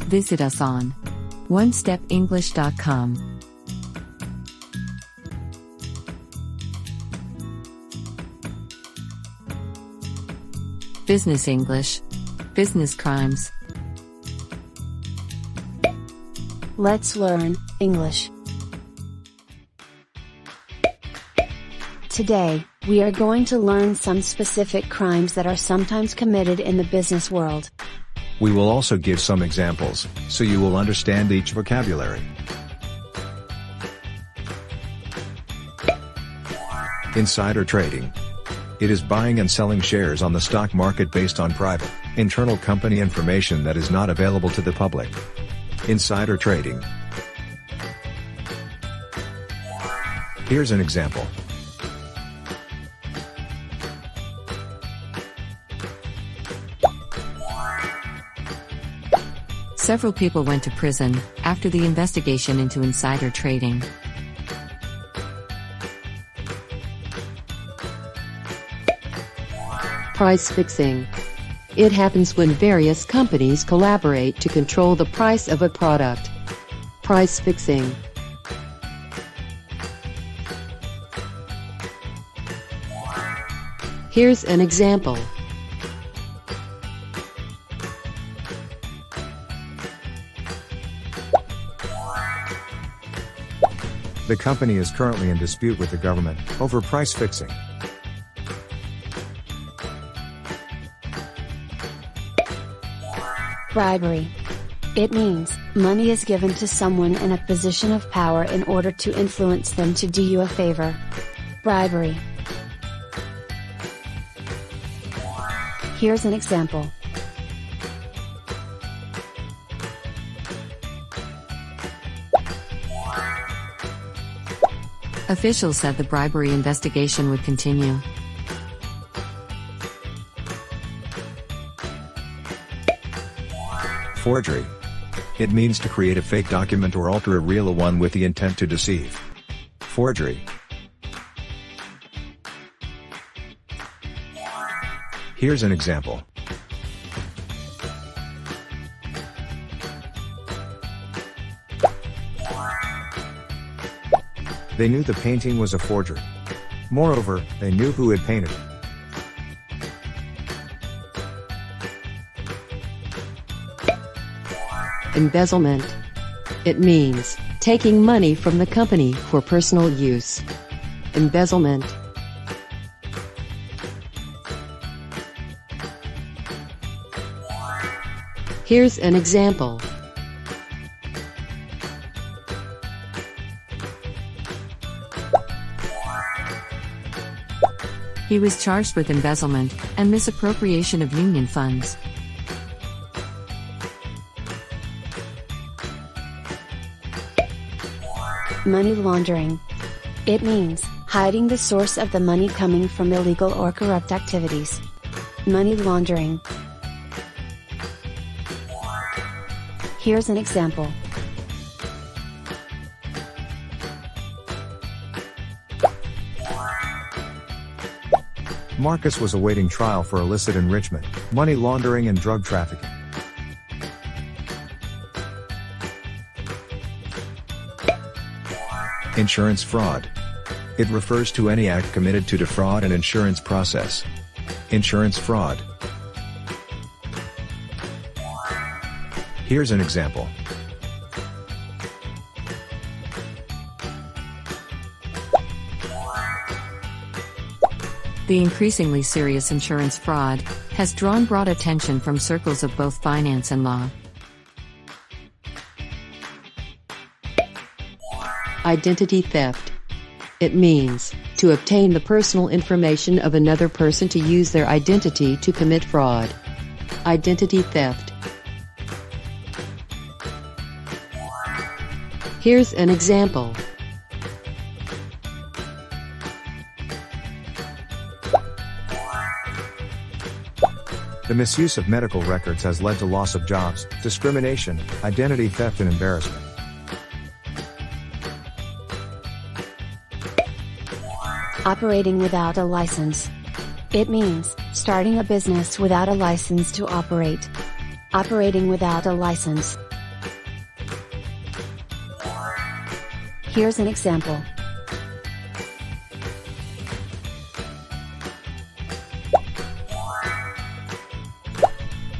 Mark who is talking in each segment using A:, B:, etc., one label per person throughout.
A: Visit us on onestepenglish.com. Business English. Business crimes.
B: Let's learn English. Today, we are going to learn some specific crimes that are sometimes committed in the business world.
C: We will also give some examples, so you will understand each vocabulary. Insider trading. It is buying and selling shares on the stock market based on private, internal company information that is not available to the public. Insider trading. Here's an example.
A: Several people went to prison after the investigation into insider trading.
D: Price fixing. It happens when various companies collaborate to control the price of a product. Price fixing. Here's an example.
C: The company is currently in dispute with the government over price fixing.
B: Bribery. It means, money is given to someone in a position of power in order to influence them to do you a favor. Bribery. Here's an example.
A: Officials said the bribery investigation would continue.
C: Forgery. It means to create a fake document or alter a real one with the intent to deceive. Forgery. Here's an example. They knew the painting was a forgery. Moreover, they knew who had painted it.
D: Embezzlement. It means taking money from the company for personal use. Embezzlement. Here's an example.
A: He was charged with embezzlement and misappropriation of union funds.
B: Money laundering. It means hiding the source of the money coming from illegal or corrupt activities. Money laundering. Here's an example.
C: Marcus was awaiting trial for illicit enrichment, money laundering and drug trafficking. Insurance fraud. It refers to any act committed to defraud an insurance process. Insurance fraud. Here's an example.
A: The increasingly serious insurance fraud has drawn broad attention from circles of both finance and law.
D: Identity theft. It means to obtain the personal information of another person to use their identity to commit fraud. Identity theft. Here's an example.
C: The misuse of medical records has led to loss of jobs, discrimination, identity theft and embarrassment.
B: Operating without a license. It means starting a business without a license to operate. Operating without a license. Here's an example.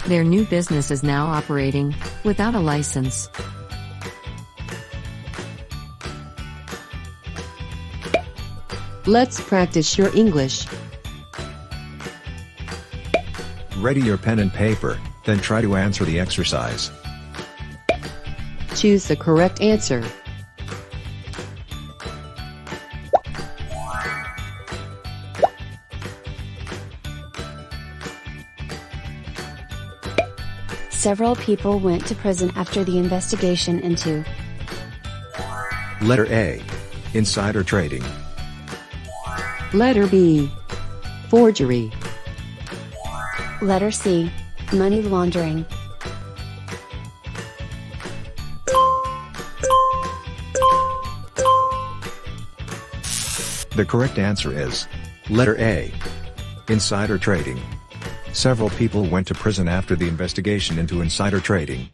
A: Their new business is now operating without a license.
D: Let's practice your English.
C: Ready your pen and paper, then try to answer the exercise.
D: Choose the correct answer.
B: Several people went to prison after the investigation into.
C: Letter A. Insider trading.
D: Letter B. Forgery.
B: Letter C. Money laundering.
C: The correct answer is letter A. Insider trading. Several people went to prison after the investigation into insider trading.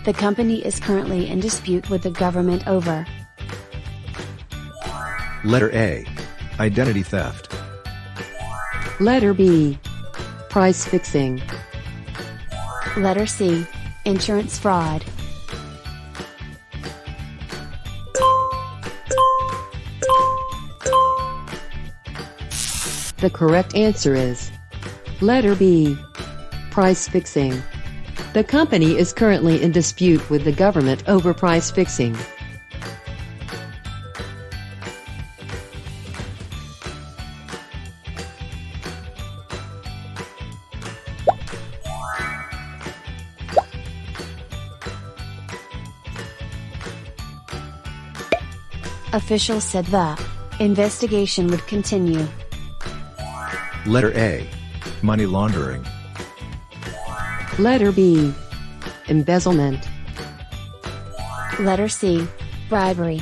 B: The company is currently in dispute with the government over.
C: Letter A. Identity theft.
D: Letter B. Price fixing.
B: Letter C. Insurance fraud.
D: The correct answer is letter B. Price fixing. The company is currently in dispute with the government over price fixing.
B: Officials said the investigation would continue.
C: Letter A. Money laundering.
D: Letter B. Embezzlement.
B: Letter C. Bribery.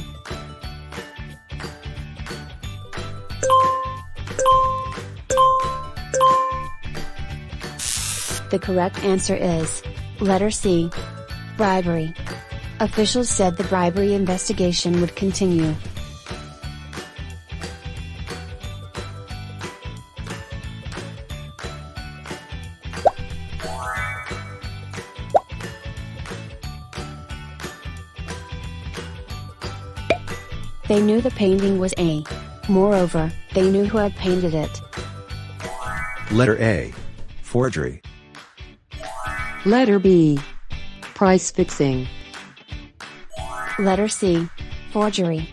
B: The correct answer is letter C. Bribery. Officials said the bribery investigation would continue. They knew the painting was A. Moreover, they knew who had painted it.
C: Letter A. Forgery.
D: Letter B. Price fixing.
B: Letter C. Forgery.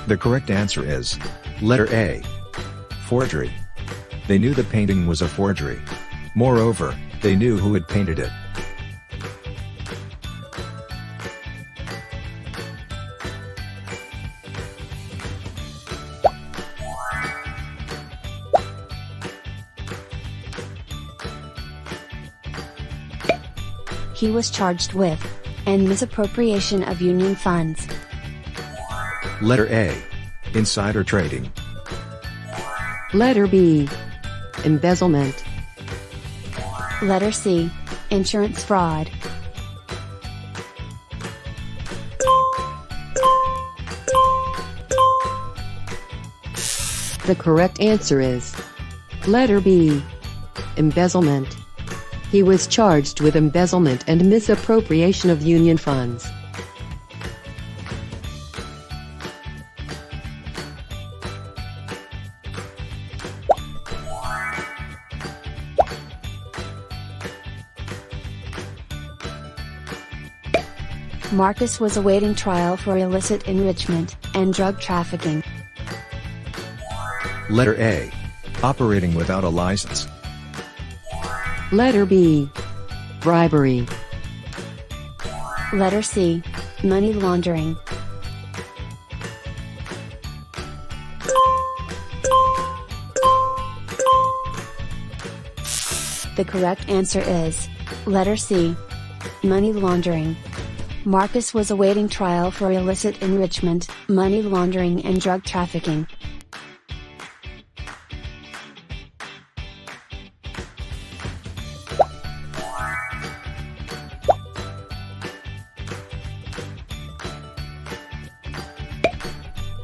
C: The correct answer is letter A. Forgery. They knew the painting was a forgery. Moreover, they knew who had painted it.
B: He was charged with and misappropriation of union funds.
C: Letter A. Insider trading.
D: Letter B. Embezzlement.
B: Letter C. Insurance fraud.
D: The correct answer is letter B. Embezzlement. He was charged with embezzlement and misappropriation of union funds.
B: Marcus was awaiting trial for illicit enrichment and drug trafficking.
C: Letter A. Operating without a license.
D: Letter B. Bribery.
B: Letter C. Money laundering. The correct answer is Letter C. Money laundering. Marcus was awaiting trial for illicit enrichment, money laundering and drug trafficking.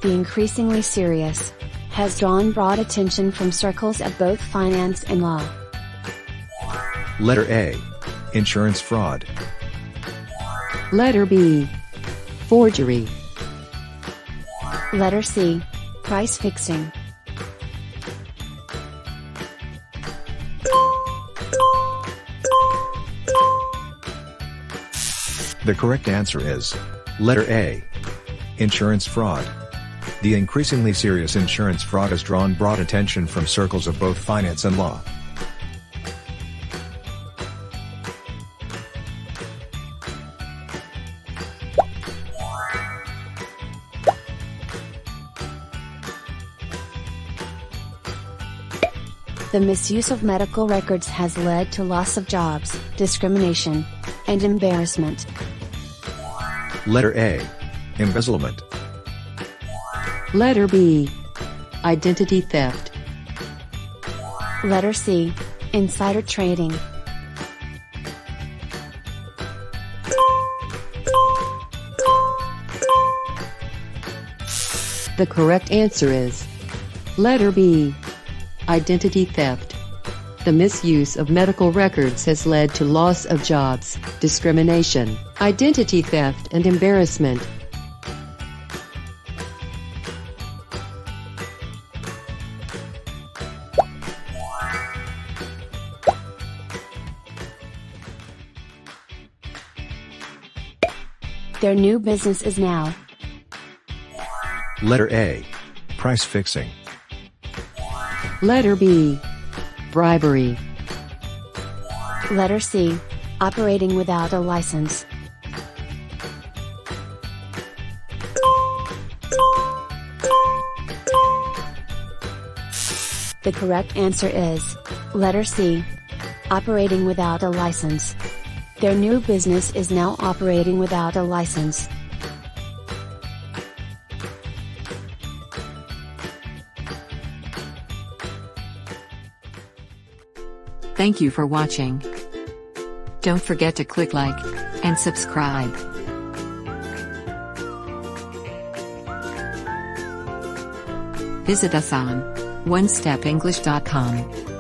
B: The increasingly serious has drawn broad attention from circles of both finance and law.
C: Letter A. Insurance fraud.
D: Letter B. Forgery.
B: Letter C. Price fixing.
C: The correct answer is letter A. Insurance fraud. The increasingly serious insurance fraud has drawn broad attention from circles of both finance and law.
B: The misuse of medical records has led to loss of jobs, discrimination, and embarrassment.
C: Letter A. Embezzlement.
D: Letter B. Identity theft.
B: Letter C. Insider trading.
D: The correct answer is letter B. Identity theft. The misuse of medical records has led to loss of jobs, discrimination, identity theft, and embarrassment.
B: Their new business is now.
C: Letter A. Price fixing.
D: Letter B. Bribery.
B: Letter C. Operating without a license. The correct answer is letter C. Operating without a license. Their new business is now operating without a license.
A: Thank you for watching. Don't forget to click like and subscribe. Visit us on onestepenglish.com.